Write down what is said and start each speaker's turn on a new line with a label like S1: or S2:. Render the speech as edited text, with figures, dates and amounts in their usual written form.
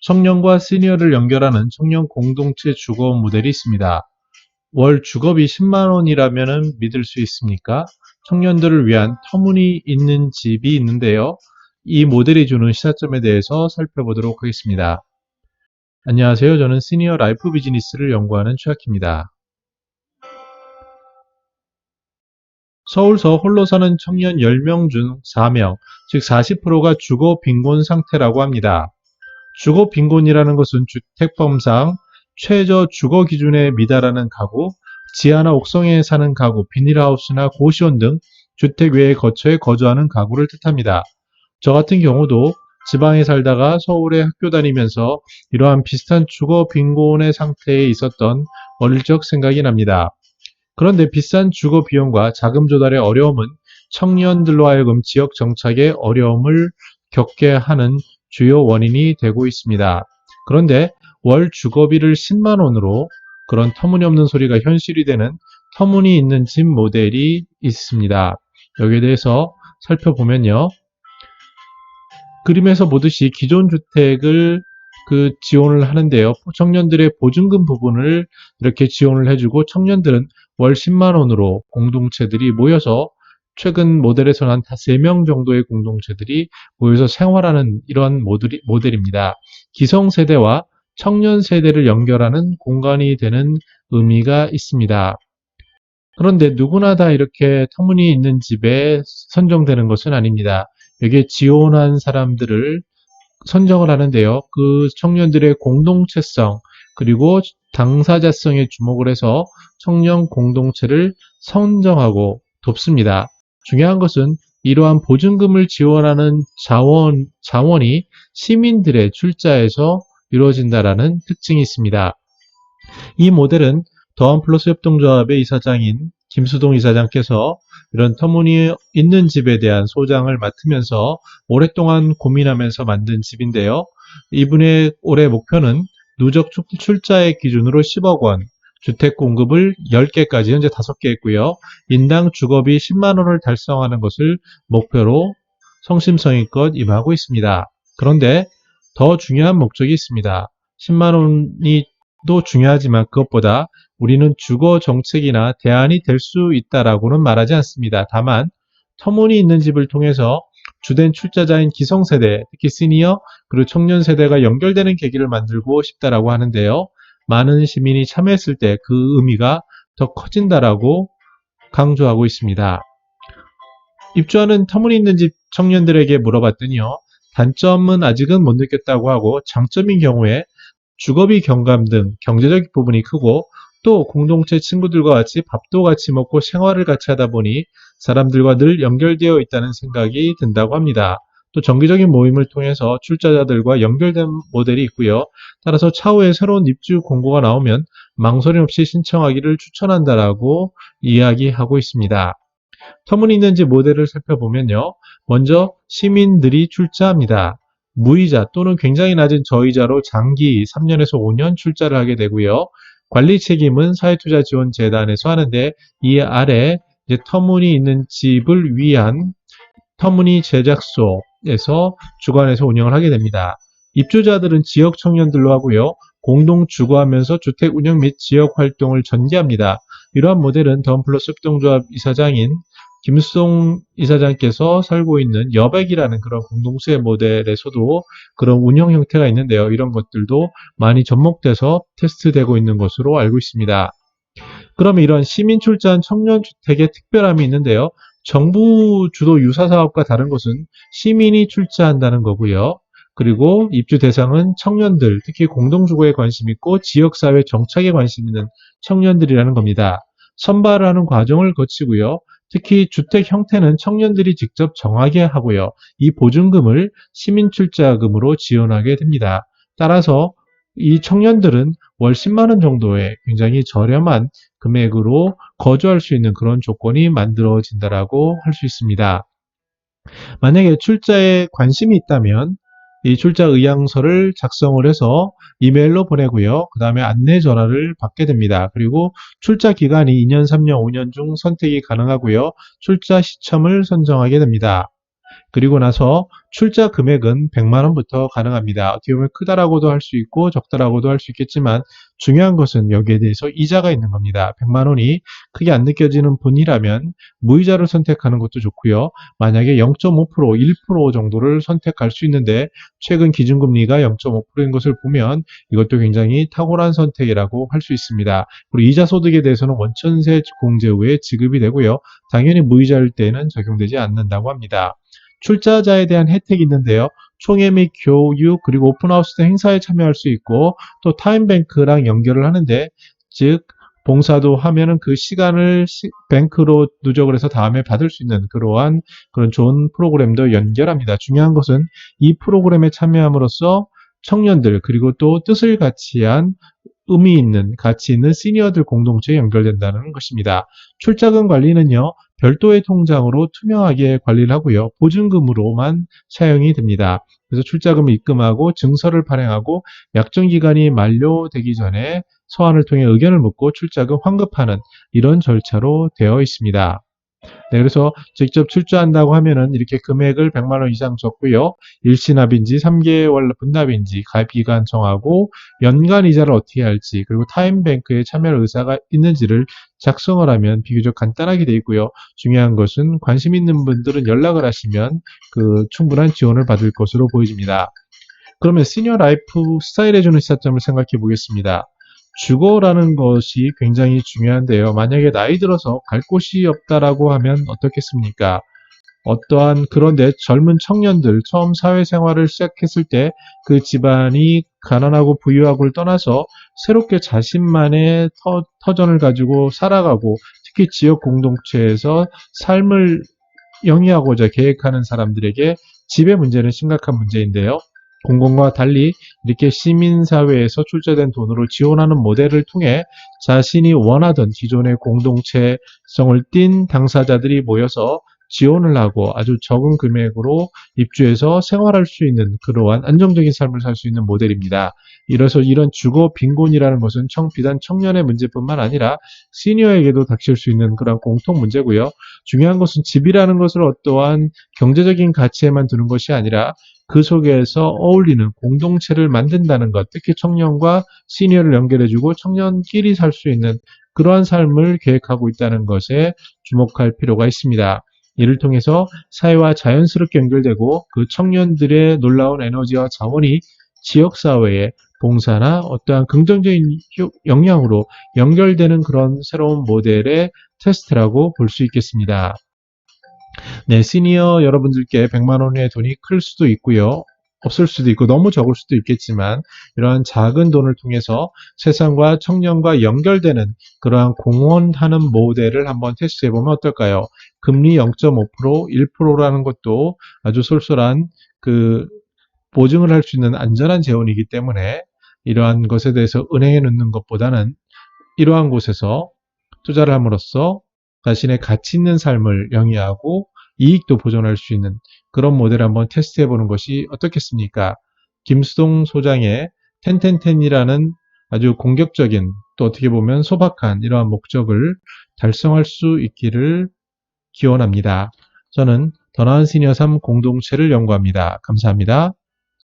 S1: 청년과 시니어를 연결하는 청년 공동체 주거 모델이 있습니다. 월 주거비 10만 원이라면 믿을 수 있습니까? 청년들을 위한 터무니있는 집이 있는데요. 이 모델이 주는 시사점에 대해서 살펴보도록 하겠습니다. 안녕하세요. 저는 시니어 라이프 비즈니스를 연구하는 최학희입니다. 서울서 홀로 사는 청년 10명 중 4명, 즉 40%가 주거 빈곤 상태라고 합니다. 주거 빈곤이라는 것은 주택법상 최저 주거 기준에 미달하는 가구, 지하나 옥상에 사는 가구, 비닐하우스나 고시원 등 주택 외의 거처에 거주하는 가구를 뜻합니다. 저 같은 경우도 지방에 살다가 서울에 학교 다니면서 이러한 비슷한 주거 빈곤의 상태에 있었던 어릴 적 생각이 납니다. 그런데 비싼 주거 비용과 자금 조달의 어려움은 청년들로 하여금 지역 정착에 어려움을 겪게 하는 주요 원인이 되고 있습니다. 그런데 월 주거비를 10만 원으로 그런 터무니없는 소리가 현실이 되는 터무니있는 집 모델이 있습니다. 여기에 대해서 살펴보면요. 그림에서 보듯이 기존 주택을 지원을 하는데요. 청년들의 보증금 부분을 이렇게 지원을 해주고 청년들은 월 10만 원으로 공동체들이 모여서 최근 모델에서는 한 3명 정도의 공동체들이 모여서 생활하는 이런 모델입니다. 기성세대와 청년 세대를 연결하는 공간이 되는 의미가 있습니다. 그런데 누구나 다 이렇게 터무니있는 집에 선정되는 것은 아닙니다. 여기에 지원한 사람들을 선정을 하는데요. 그 청년들의 공동체성 그리고 당사자성에 주목을 해서 청년 공동체를 선정하고 돕습니다. 중요한 것은 이러한 보증금을 지원하는 자원이 시민들의 출자에서 이루어진다라는 특징이 있습니다. 이 모델은 더한플러스 협동조합의 이사장인 김수동 이사장께서 이런 터무니있는 집에 대한 소장을 맡으면서 오랫동안 고민하면서 만든 집인데요. 이분의 올해 목표는 누적 출자액 기준으로 10억 원, 주택 공급을 10개까지 현재 5개 했고요. 인당 주거비 10만 원을 달성하는 것을 목표로 성심성의껏 임하고 있습니다. 그런데 더 중요한 목적이 있습니다. 10만 원이 도 중요하지만 그것보다 우리는 주거 정책이나 대안이 될 수 있다라고는 말하지 않습니다. 다만 터무니있는 집을 통해서 주된 출자자인 기성세대, 특히 시니어 그리고 청년 세대가 연결되는 계기를 만들고 싶다라고 하는데요. 많은 시민이 참여했을 때 그 의미가 더 커진다라고 강조하고 있습니다. 입주하는 터무니있는 집 청년들에게 물어봤더니요. 단점은 아직은 못 느꼈다고 하고 장점인 경우에 주거비 경감 등 경제적 부분이 크고 또 공동체 친구들과 같이 밥도 같이 먹고 생활을 같이 하다 보니 사람들과 늘 연결되어 있다는 생각이 든다고 합니다. 또 정기적인 모임을 통해서 출자자들과 연결된 모델이 있고요. 따라서 차후에 새로운 입주 공고가 나오면 망설임 없이 신청하기를 추천한다라고 이야기하고 있습니다. 터무니있는 집 모델을 살펴보면요. 먼저 시민들이 출자합니다. 무이자 또는 굉장히 낮은 저이자로 장기 3년에서 5년 출자를 하게 되고요. 관리 책임은 사회투자지원재단에서 하는데 이 아래 이제 터무니있는 집을 위한 터무니 제작소에서 주관해서 운영을 하게 됩니다. 입주자들은 지역 청년들로 하고요. 공동 주거하면서 주택 운영 및 지역 활동을 전개합니다. 이러한 모델은 더한플러스 협동조합 이사장인 김수동 이사장께서 살고 있는 여백이라는 그런 공동체 모델에서도 그런 운영 형태가 있는데요. 이런 것들도 많이 접목돼서 테스트되고 있는 것으로 알고 있습니다. 그러면 이런 시민 출자한 청년주택의 특별함이 있는데요. 정부 주도 유사사업과 다른 것은 시민이 출자한다는 거고요. 그리고 입주 대상은 청년들, 특히 공동주거에 관심 있고 지역사회 정착에 관심 있는 청년들이라는 겁니다. 선발을 하는 과정을 거치고요. 특히 주택 형태는 청년들이 직접 정하게 하고요. 이 보증금을 시민출자금으로 지원하게 됩니다. 따라서 이 청년들은 월 10만 원 정도의 굉장히 저렴한 금액으로 거주할 수 있는 그런 조건이 만들어진다라고 할 수 있습니다. 만약에 출자에 관심이 있다면 이 출자 의향서를 작성을 해서 이메일로 보내고요. 그 다음에 안내 전화를 받게 됩니다. 그리고 출자 기간이 2년, 3년, 5년 중 선택이 가능하고요. 출자 시점을 선정하게 됩니다. 그리고 나서 출자 금액은 100만원부터 가능합니다. 어떻게 보면 크다라고도 할 수 있고 적다라고도 할 수 있겠지만 중요한 것은 여기에 대해서 이자가 있는 겁니다. 100만원이 크게 안 느껴지는 분이라면 무이자를 선택하는 것도 좋고요. 만약에 0.5%, 1% 정도를 선택할 수 있는데 최근 기준금리가 0.5%인 것을 보면 이것도 굉장히 탁월한 선택이라고 할 수 있습니다. 그리고 이자 소득에 대해서는 원천세 공제 후에 지급이 되고요. 당연히 무이자일 때는 적용되지 않는다고 합니다. 출자자에 대한 혜택이 있는데요. 총회 및 교육 그리고 오픈하우스 등 행사에 참여할 수 있고 또 타임뱅크랑 연결을 하는데 즉 봉사도 하면은 그 시간을 뱅크로 누적을 해서 다음에 받을 수 있는 그러한 그런 좋은 프로그램도 연결합니다. 중요한 것은 이 프로그램에 참여함으로써 청년들 그리고 또 뜻을 같이 한 의미 있는 가치 있는 시니어들 공동체에 연결된다는 것입니다. 출자금 관리는요. 별도의 통장으로 투명하게 관리를 하고요. 보증금으로만 사용이 됩니다. 그래서 출자금을 입금하고 증서를 발행하고 약정 기간이 만료되기 전에 서한을 통해 의견을 묻고 출자금 환급하는 이런 절차로 되어 있습니다. 네, 그래서 직접 출자한다고 하면은 이렇게 금액을 100만 원 이상 적고요. 일시납인지 3개월 분납인지 가입 기간 정하고 연간 이자를 어떻게 할지 그리고 타임뱅크에 참여할 의사가 있는지를 작성을 하면 비교적 간단하게 되어 있고요. 중요한 것은 관심 있는 분들은 연락을 하시면 그 충분한 지원을 받을 것으로 보여집니다. 그러면 시니어 라이프 스타일에 주는 시사점을 생각해 보겠습니다. 주거라는 것이 굉장히 중요한데요. 만약에 나이 들어서 갈 곳이 없다라고 하면 어떻겠습니까? 어떠한 그런데 젊은 청년들 처음 사회생활을 시작했을 때 그 집안이 가난하고 부유하고를 떠나서 새롭게 자신만의 터전을 가지고 살아가고 특히 지역 공동체에서 삶을 영위하고자 계획하는 사람들에게 집의 문제는 심각한 문제인데요. 공공과 달리 이렇게 시민사회에서 출자된 돈으로 지원하는 모델을 통해 자신이 원하던 기존의 공동체성을 띈 당사자들이 모여서 지원을 하고 아주 적은 금액으로 입주해서 생활할 수 있는 그러한 안정적인 삶을 살 수 있는 모델입니다. 이래서 이런 주거 빈곤이라는 것은 비단 청년의 문제뿐만 아니라 시니어에게도 닥칠 수 있는 그런 공통 문제고요. 중요한 것은 집이라는 것을 어떠한 경제적인 가치에만 두는 것이 아니라 그 속에서 어울리는 공동체를 만든다는 것, 특히 청년과 시니어를 연결해주고 청년끼리 살 수 있는 그러한 삶을 계획하고 있다는 것에 주목할 필요가 있습니다. 이를 통해서 사회와 자연스럽게 연결되고 그 청년들의 놀라운 에너지와 자원이 지역사회에 봉사나 어떠한 긍정적인 영향으로 연결되는 그런 새로운 모델의 테스트라고 볼 수 있겠습니다. 네, 시니어 여러분들께 100만 원의 돈이 클 수도 있고요. 없을 수도 있고 너무 적을 수도 있겠지만 이러한 작은 돈을 통해서 세상과 청년과 연결되는 그러한 공헌하는 모델을 한번 테스트해 보면 어떨까요? 금리 0.5%, 1%라는 것도 아주 쏠쏠한 그 보증을 할 수 있는 안전한 재원이기 때문에 이러한 것에 대해서 은행에 넣는 것보다는 이러한 곳에서 투자를 함으로써 자신의 가치 있는 삶을 영위하고 이익도 보존할 수 있는 그런 모델을 한번 테스트해 보는 것이 어떻겠습니까? 김수동 소장의 텐텐텐이라는 아주 공격적인 또 어떻게 보면 소박한 이러한 목적을 달성할 수 있기를 기원합니다. 저는 더 나은 시니어 삶 공동체를 연구합니다. 감사합니다.